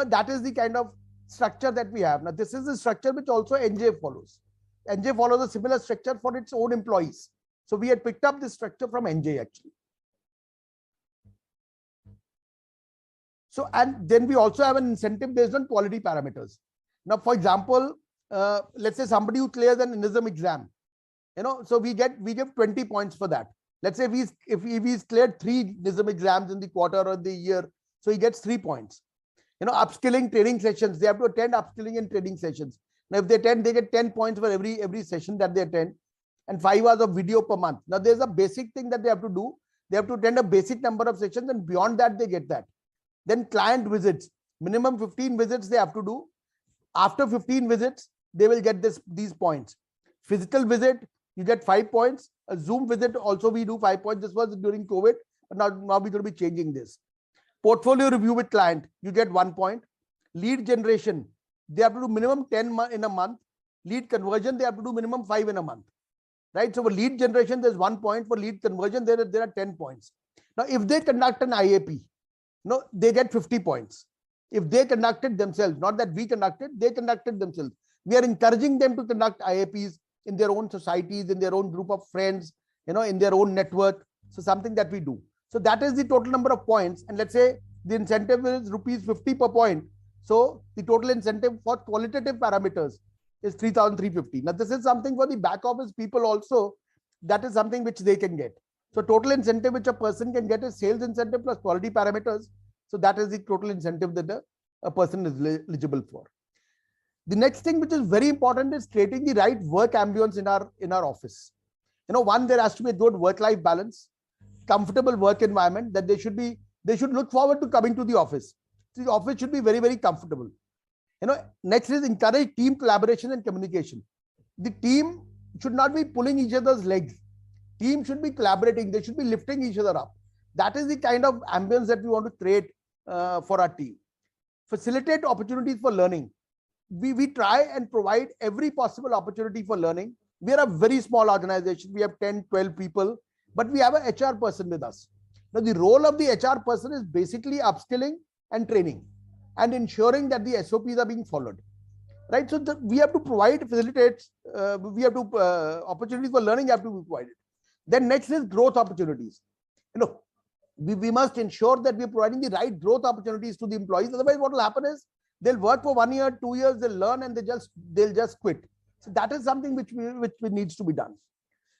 That is the kind of structure that we have. Now this is the structure which also NJ follows. NJ follows a similar structure for its own employees. So we had picked up this structure from NJ actually. So, and then we also have an incentive based on quality parameters. Now, for example, let's say somebody who clears an NISM exam, so we give 20 points for that. Let's say if he's cleared 3 NISM exams in the quarter or the year, so he gets 3 points. Upskilling training sessions, they have to attend upskilling and training sessions. Now, if they attend, they get 10 points for every session that they attend, and 5 hours of video per month. Now, there's a basic thing that they have to do. They have to attend a basic number of sessions, and beyond that, they get that. Then client visits, minimum 15 visits they have to do. After 15 visits, they will get these points. Physical visit, you get 5 points. A Zoom visit also we do 5 points. This was during COVID, but now we're going to be changing this. Portfolio review with client, you get 1 point. Lead generation, they have to do minimum 10 in a month. Lead conversion, they have to do minimum 5 in a month. Right? So for lead generation, there's 1 point. For lead conversion, there are 10 points. Now, if they conduct an IAP, no, they get 50 points. If they conducted themselves, not that we conducted, they conducted themselves. We are encouraging them to conduct IAPs in their own societies, in their own group of friends, in their own network. So something that we do. So that is the total number of points. And let's say the incentive is rupees 50 per point. So the total incentive for qualitative parameters is 3,350. Now, this is something for the back office people also. That is something which they can get. So total incentive which a person can get is sales incentive plus quality parameters. So that is the total incentive that a person is eligible for. The next thing which is very important is creating the right work ambience in our office. One, there has to be a good work-life balance, comfortable work environment, that they should look forward to coming to the office. So the office should be very, very comfortable. Next is encourage team collaboration and communication. The team should not be pulling each other's legs. Team should be collaborating. They should be lifting each other up. That is the kind of ambience that we want to create for our team. Facilitate opportunities for learning. We try and provide every possible opportunity for learning. We are a very small organization. We have 10, 12 people, but we have an HR person with us. Now, the role of the HR person is basically upskilling and training and ensuring that the SOPs are being followed. Right? So we have to provide facilitates. We have to opportunities for learning have to be provided. Then next is growth opportunities. We must ensure that we are providing the right growth opportunities to the employees. Otherwise, what will happen is they'll work for 1 year, 2 years, they'll learn and they'll just quit. So that is something which needs to be done.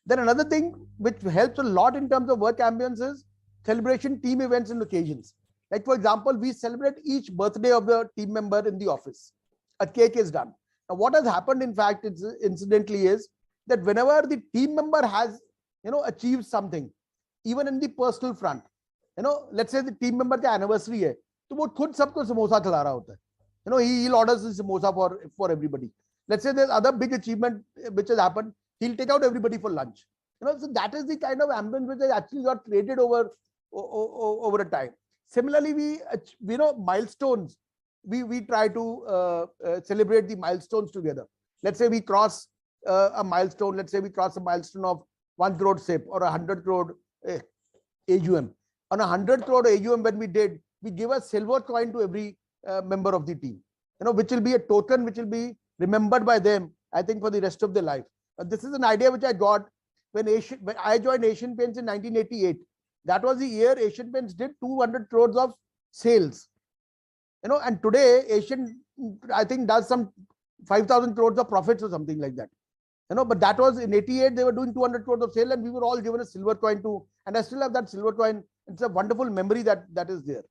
Then another thing which helps a lot in terms of work ambience is celebration team events and occasions. Like for example, we celebrate each birthday of the team member in the office. A cake is done. Now, what has happened, in fact, incidentally, is that whenever the team member has achieved something, even in the personal front, let's say the team member का anniversary है, तो वो खुद सबको समोसा खिला रहा होता है. He'll order the samosa for everybody. Let's say there's other big achievement which has happened, he'll take out everybody for lunch. So that is the kind of ambience which has actually got created over a time. Similarly, milestones. We try to celebrate the milestones together. Let's say we cross a milestone. Let's say we cross a milestone of 1 crore SIP or 100 crore AUM. On 100 crore AUM, when we give a silver coin to every member of the team, which will be a token which will be remembered by them, I think, for the rest of their life. This is an idea which I got when I joined Asian Paints in 1988. That was the year Asian Paints did 200 crores of sales. And today Asian, I think, does some 5,000 crores of profits or something like that. But that was in 88, they were doing 200 crores of sale and we were all given a silver coin too. And I still have that silver coin. It's a wonderful memory that is there.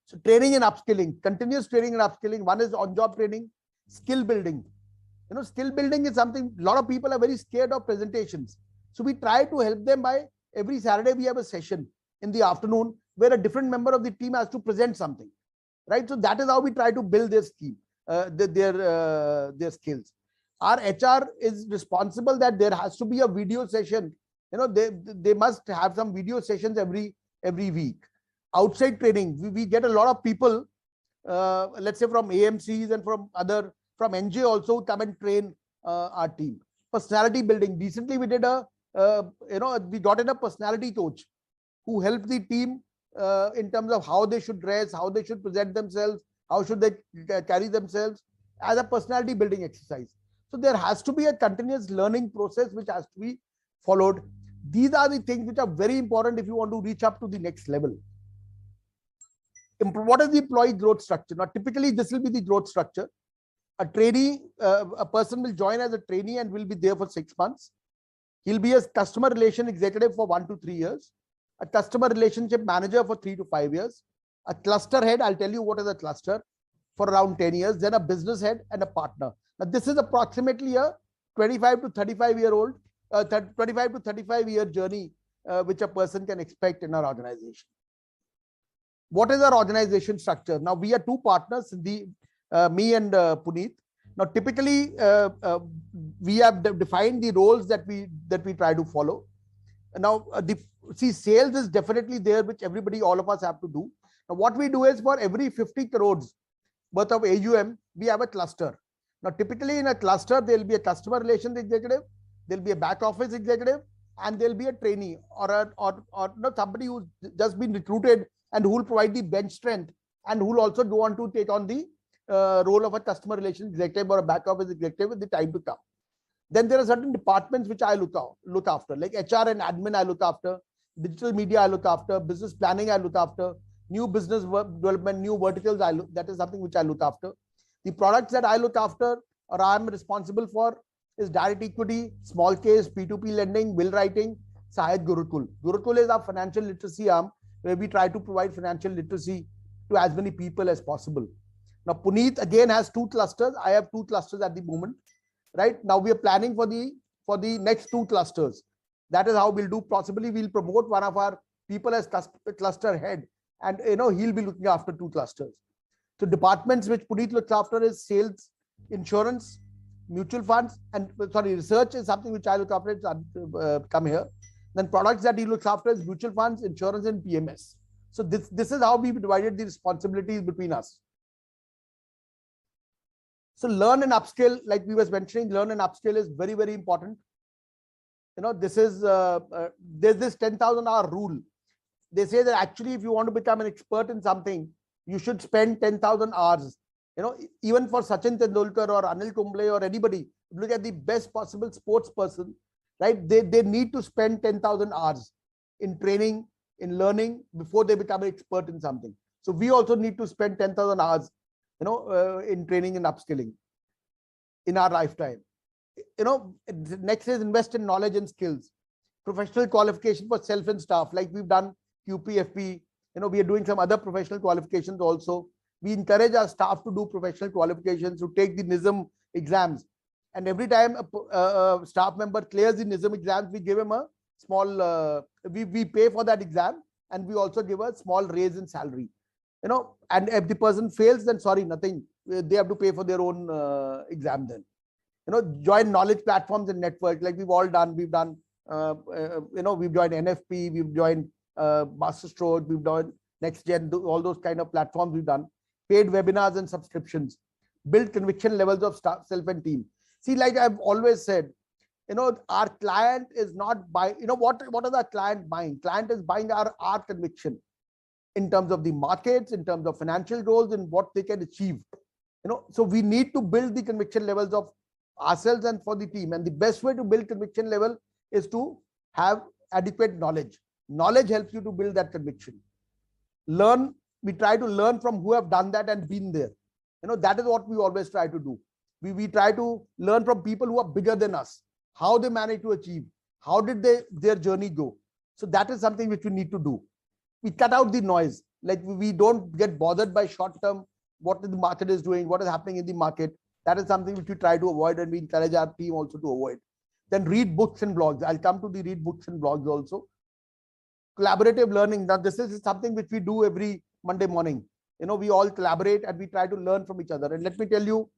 So training and upskilling, continuous training and upskilling. One is on-job training, skill building. Skill building is something, a lot of people are very scared of presentations. So we try to help them by every Saturday, we have a session in the afternoon where a different member of the team has to present something, right? So that is how we try to build their scheme, their skills. Our HR is responsible that there has to be a video session. They must have some video sessions every week. Outside training, we get a lot of people, let's say from AMCs and from NJ also come and train our team. Personality building. Recently, we did we got in a personality coach who helped the team in terms of how they should dress, how they should present themselves, how should they carry themselves as a personality building exercise. So there has to be a continuous learning process which has to be followed. These are the things which are very important if you want to reach up to the next level. What is the employee growth structure? Now, typically, this will be the growth structure. A trainee, a person will join as a trainee and will be there for 6 months. He'll be a customer relation executive for 1 to 3 years, a customer relationship manager for 3 to 5 years, a cluster head, I'll tell you what is a cluster, for around 10 years, then a business head and a partner. Now, this is approximately a 25 to 35 year old, 25 to 35 year journey, which a person can expect in our organization. What is our organization structure? Now, we are 2 partners, me and Puneet. Now, typically, we have defined the roles that we try to follow. Now, see, sales is definitely there, which everybody, all of us have to do. Now, what we do is for every 50 crores worth of AUM, we have a cluster. Now, typically in a cluster, there will be a customer relations executive, there'll be a back office executive, and there'll be a trainee or no, somebody who's just been recruited and who will provide the bench strength and who will also go on to take on the role of a customer relations executive or a back office executive with the time to come. Then there are certain departments which I look after, like HR and admin I look after, digital media I look after, business planning I look after, new business development, new verticals that is something which I look after. The products that I look after or I am responsible for is direct equity, small case, P2P lending, will writing, Sahaj Gurukul. Gurukul is our financial literacy arm where we try to provide financial literacy to as many people as possible. Now, Puneet again has 2 clusters. I have 2 clusters at the moment. Right now, we are planning for the next 2 clusters. That is how we'll do. Possibly, we'll promote one of our people as cluster head, and he'll be looking after 2 clusters. So, departments which Puneet looks after is sales, insurance, mutual funds, and research is something which I look after. It's come here. Then products that he looks after is mutual funds, insurance, and PMS. So this is how we divided the responsibilities between us. So learn and upskill, like we was mentioning, learn and upskill is very, very important. This is there's this 10,000 hour rule. They say that actually, if you want to become an expert in something, you should spend 10,000 hours. Even for Sachin Tendulkar or Anil Kumble or anybody, look at the best possible sports person, right? They need to spend 10,000 hours in training, in learning before they become an expert in something. So we also need to spend 10,000 hours in training and upskilling in our lifetime. Next is invest in knowledge and skills, professional qualification for self and staff, like we've done QPFP. We are doing some other professional qualifications also. We encourage our staff to do professional qualifications, to take the NISM exams. And every time a staff member clears the NISM exams, we give him a small, we pay for that exam, and we also give a small raise in salary. And if the person fails, then sorry, nothing. They have to pay for their own exam then. Join knowledge platforms and networks, like we've all done. We've done, we've joined NFP, we've joined Masterstroke, we've done NextGen, all those kind of platforms we've done. Paid webinars and subscriptions. Build conviction levels of staff, self and team. See, like I've always said, our client is not buying, what is our client buying? Client is buying our conviction in terms of the markets, in terms of financial goals, and what they can achieve. So we need to build the conviction levels of ourselves and for the team. And the best way to build conviction level is to have adequate knowledge. Knowledge helps you to build that conviction. Learn. We try to learn from who have done that and been there. That is what we always try to do. We try to learn from people who are bigger than us, how they managed to achieve, how did their journey go. So that is something which we need to do. We cut out the noise. Like we don't get bothered by short term, what the market is doing, what is happening in the market. That is something which we try to avoid, and we encourage our team also to avoid. Then read books and blogs. I'll come to the read books and blogs also. Collaborative learning. Now this is something which we do every Monday morning. We all collaborate and we try to learn from each other. And let me tell you,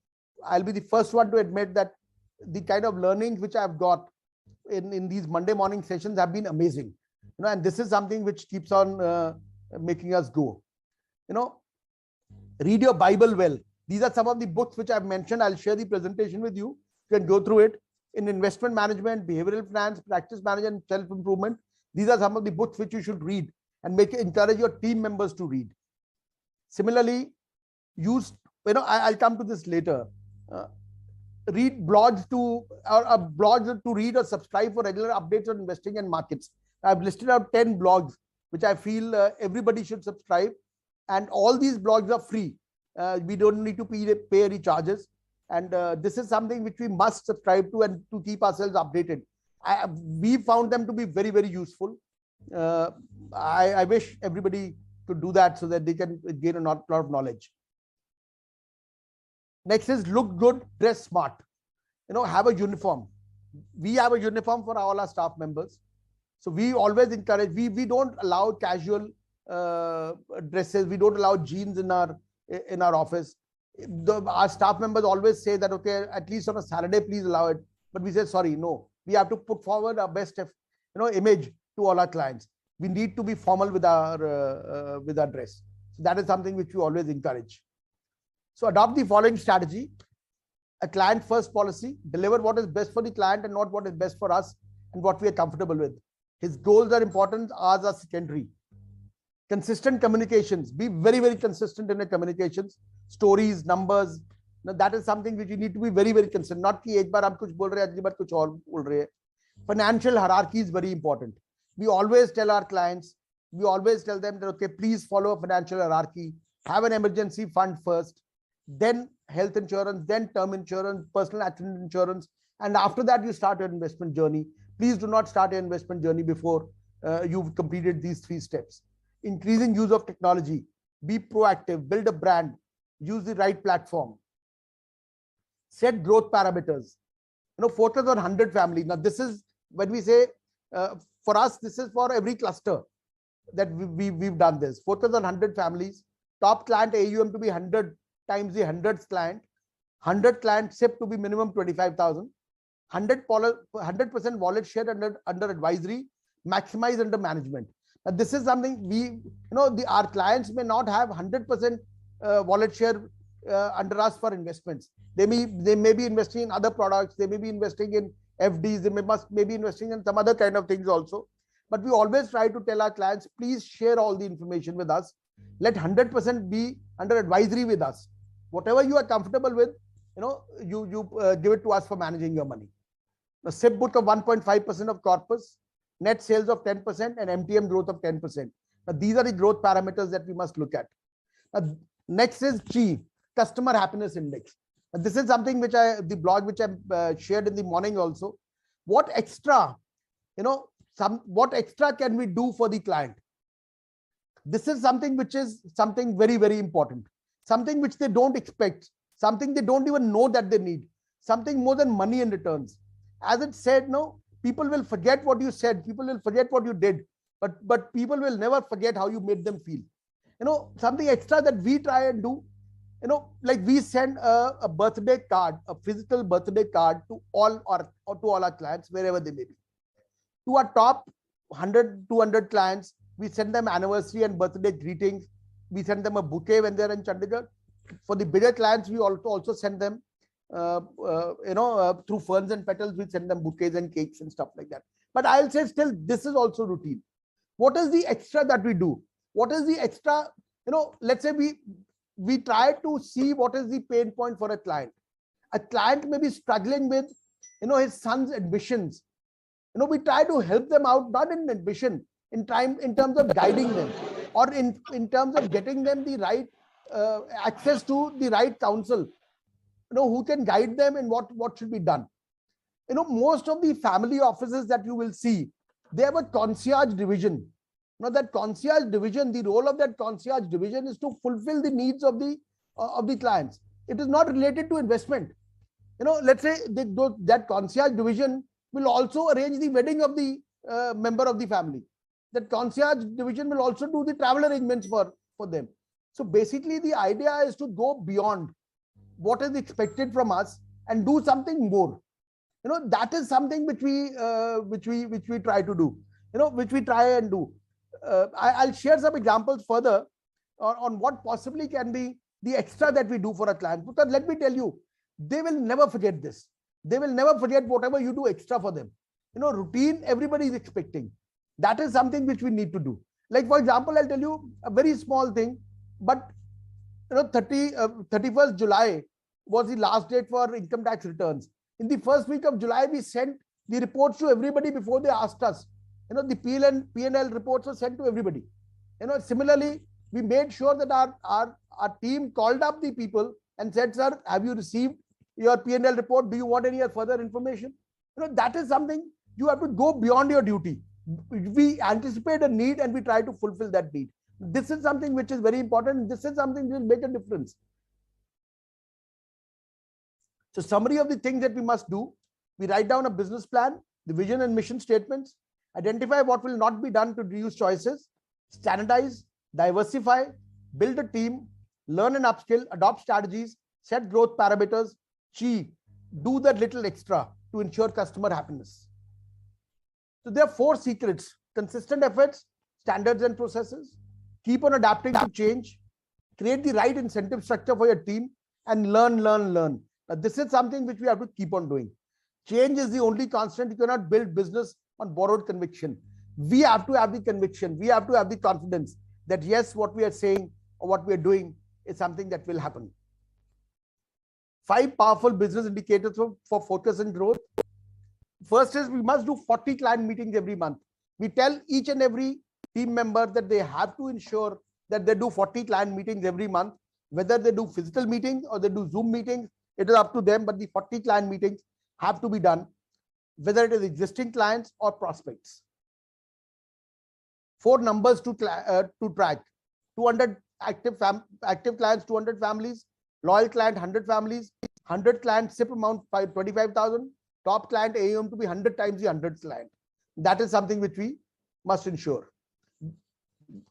I'll be the first one to admit that the kind of learnings which I've got in these Monday morning sessions have been amazing. And this is something which keeps on making us go. Read your Bible well. These are some of the books which I've mentioned. I'll share the presentation with you. You can go through it. In investment management, behavioral finance, practice management, self-improvement. These are some of the books which you should read and encourage your team members to read. Similarly, I'll come to this later. Read blogs to read or subscribe for regular updates on investing and markets. I've listed out 10 blogs which I feel everybody should subscribe, and all these blogs are free. We don't need to pay any charges, and this is something which we must subscribe to and to keep ourselves updated. We found them to be very, very useful. I wish everybody could do that so that they can gain a lot of knowledge. Next is look good, dress smart. Have a uniform. We have a uniform for all our staff members. So we always encourage, we don't allow casual dresses. We don't allow jeans in our office. Our staff members always say that, okay, at least on a Saturday, please allow it. But we say, sorry, no, we have to put forward our best, image to all our clients. We need to be formal with our dress. So that is something which we always encourage. So adopt the following strategy: a client first policy, deliver what is best for the client and not what is best for us and what we are comfortable with. His goals are important, ours are secondary. Consistent communications, be very, very consistent in your communications, stories, numbers. Now that is something which you need to be very, very consistent. Not कि एक बार हम कुछ बोल रहे हैं, अगली बार कुछ और बोल रहे हैं. Financial hierarchy is very important. We always tell our clients, we always tell them that, okay, please follow a financial hierarchy, have an emergency fund first, then health insurance, then term insurance, personal accident insurance, and after that you start your investment journey. Please do not start your investment journey before you've completed these 3 steps. Increasing use of technology, be proactive, build a brand, use the right platform, set growth parameters. Focus on 100 families. Now this is when we say for us, this is for every cluster that we've done this. Focus on 100 families, top client AUM to be 100 times the 100th client, 100 client SIP to be minimum 25,000, 100% wallet share under advisory, maximize under management. Now this is something our clients may not have 100% wallet share under us for investments. They may be investing in other products, they may be investing in FDs, they may be investing in some other kind of things also. But we always try to tell our clients, please share all the information with us. Let 100% be under advisory with us. Whatever you are comfortable with, you give it to us for managing your money. The SIP book of 1.5% of corpus, net sales of 10% and MTM growth of 10%. Now these are the growth parameters that we must look at. Now, next is CHI, Customer Happiness Index. Now, this is something which the blog which I shared in the morning also. What extra, what extra can we do for the client? This is something which is something very, very important. Something which they don't expect, something they don't even know that they need, something more than money in returns. As it said, no, people will forget what you said, people will forget what you did, but people will never forget how you made them feel. Something extra that we try and do, like we send a birthday card, a physical birthday card to all our clients, wherever they may be. To our top 100, 200 clients, we send them anniversary and birthday greetings. We send them a bouquet when they're in Chandigarh. For the bigger clients, we also send them, through Ferns and Petals, we send them bouquets and cakes and stuff like that. But I'll say still, this is also routine. What is the extra that we do? What is the extra? Let's say we try to see what is the pain point for a client. A client may be struggling with, his son's admissions. We try to help them out, not in admission, in terms of guiding them, or in terms of getting them the right access to the right counsel, who can guide them in what should be done. Most of the family offices that you will see, they have a concierge division. That concierge division, the role of that concierge division is to fulfill the needs of the clients. It is not related to investment. Let's say that concierge division will also arrange the wedding of the member of the family. That concierge division will also do the travel arrangements for them. So basically the idea is to go beyond what is expected from us and do something more. That is something which we try to do, which we try and do. I'll share some examples further on what possibly can be the extra that we do for a client. Because let me tell you, they will never forget this. They will never forget whatever you do extra for them. Routine, everybody is expecting. That is something which we need to do. Like, for example, I'll tell you a very small thing, but 31st July was the last date for income tax returns. In the first week of July, we sent the reports to everybody before they asked us. The P&L reports were sent to everybody. Similarly, we made sure that our team called up the people and said, sir, have you received your P&L report? Do you want any further information? That is something you have to go beyond your duty. We anticipate a need and we try to fulfill that need. This is something which is very important. This is something that will make a difference. So summary of the things that we must do: we write down a business plan, the vision and mission statements, identify what will not be done to reduce choices, standardize, diversify, build a team, learn and upskill, adopt strategies, set growth parameters, do that little extra to ensure customer happiness. So there are 4 secrets consistent efforts, standards and processes, keep on adapting to change, create the right incentive structure for your team, and learn. Now, this is something which we have to keep on doing. Change is the only constant. You cannot build business on borrowed conviction. We have to have the conviction. We have to have the confidence that yes, what we are saying or what we are doing is something that will happen. 5 powerful business indicators for focus and growth. First is we must do 40 client meetings every month. We tell each and every team member that they have to ensure that they do 40 client meetings every month, whether they do physical meetings or they do Zoom meetings, it is up to them, but the 40 client meetings have to be done, whether it is existing clients or prospects. 4 numbers to track: 200 active clients, 200 families, loyal client 100 families, 100 client SIP amount 25,000, top client AUM to be 100 times the 100th client. That is something which we must ensure.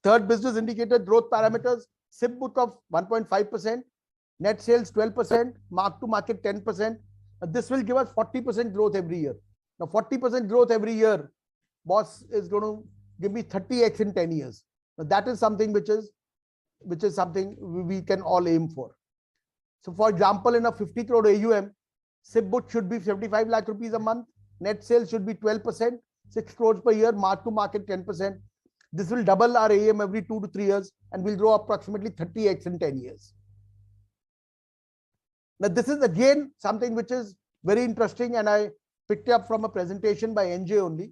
Third business indicator, growth parameters: SIP book of 1.5%, net sales 12%, mark to market 10%. This will give us 40% growth every year. Now 40% growth every year, boss is going to give me 30x in 10 years. Now that is something which is something we can all aim for. So for example, in a 50 crore AUM, SIP book should be 75 lakh rupees a month, net sales should be 12%, 6 crores per year, mark to market 10%. This will double our AUM every 2 to 3 years and will grow approximately 30x in 10 years. Now, this is again something which is very interesting, and I picked it up from a presentation by NJ only.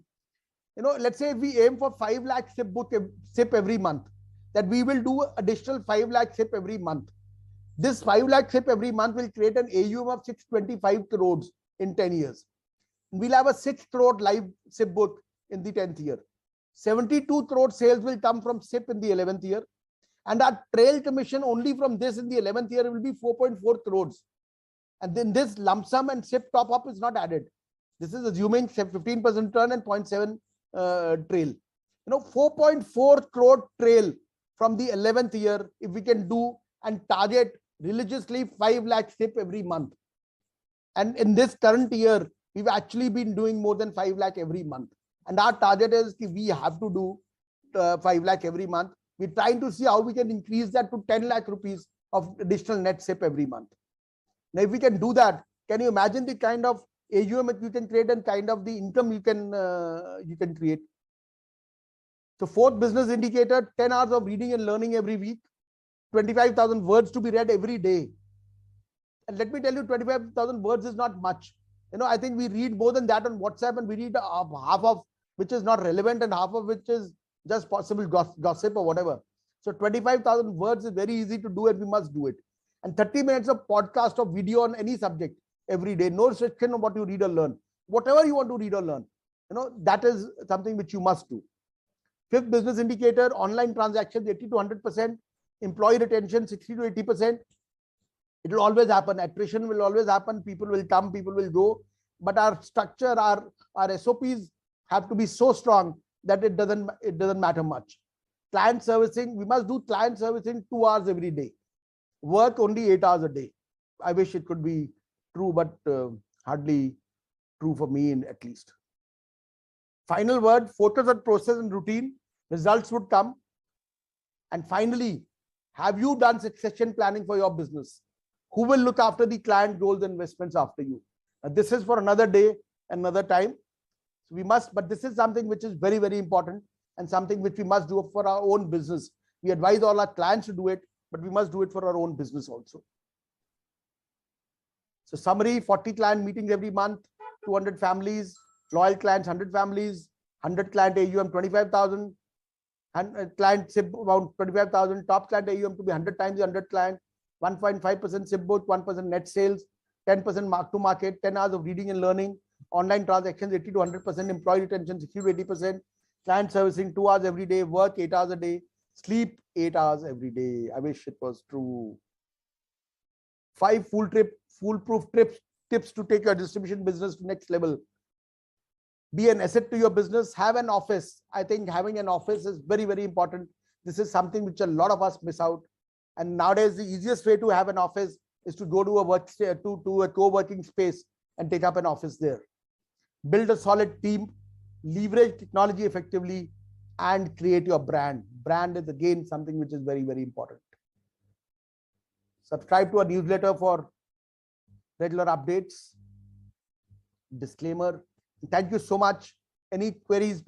Let's say if we aim for 5 lakh SIP every month, that we will do additional 5 lakh SIP every month. This 5 lakh SIP every month will create an AUM of 625 crores in 10 years. We'll have a 6 crore live SIP book in the 10th year. 72 crore sales will come from SIP in the 11th year. And our trail commission only from this in the 11th year will be 4.4 crores. And then this lump sum and SIP top up is not added. This is assuming 15% return and 0.7 trail. 4.4 crore trail from the 11th year, if we can do and target religiously 5 lakh SIP every month. And in this current year, we've actually been doing more than 5 lakh every month. And our target is we have to do 5 lakh every month. We're trying to see how we can increase that to 10 lakh rupees of additional net SIP every month. Now, if we can do that, can you imagine the kind of AUM that you can create and kind of the income you can create? So 4th business indicator, 10 hours of reading and learning every week, 25,000 words to be read every day. And let me tell you, 25,000 words is not much. I think we read more than that on WhatsApp, and we read half of which is not relevant and half of which is just possible gossip or whatever. So 25,000 words is very easy to do, and we must do it. And 30 minutes of podcast or video on any subject every day. No restriction on what you read or learn. Whatever you want to read or learn, that is something which you must do. 5th business indicator, online transactions 80 to 100%, employee retention 60 to 80%. It will always happen. Attrition will always happen. People will come, people will go. But our structure, our SOPs have to be so strong that it doesn't matter much. Client servicing, we must do client servicing 2 hours every day. Work only 8 hours a day. I wish it could be true, but hardly true for me at least. Final word, focus on process and routine. Results would come. And finally, have you done succession planning for your business? Who will look after the client goals and investments after you? Now, this is for another day, another time. So we must, but this is something which is very, very important and something which we must do for our own business. We advise all our clients to do it, but we must do it for our own business also. So summary, 40 client meetings every month, 200 families, loyal clients, 100 families, 100 client AUM, 25,000, and client SIP about 25,000, top client AUM to be 100 times the 100 client, 1.5% SIP book, 1% net sales, 10% mark to market, 10 hours of reading and learning, online transactions 80 to 100%, employee retention 60 to 80%, client servicing 2 hours every day, work 8 hours a day, sleep 8 hours every day. I wish it was true. 5 foolproof tips to take your distribution business to next level. Be an asset to your business. Have an office. I think having an office is very, very important. This is something which a lot of us miss out. And nowadays, the easiest way to have an office is to go to a co-working space and take up an office there. Build a solid team. Leverage technology effectively. and create your brand. Brand is again something which is very, very important. Subscribe to our newsletter for regular updates. Disclaimer. Thank you so much. Any queries?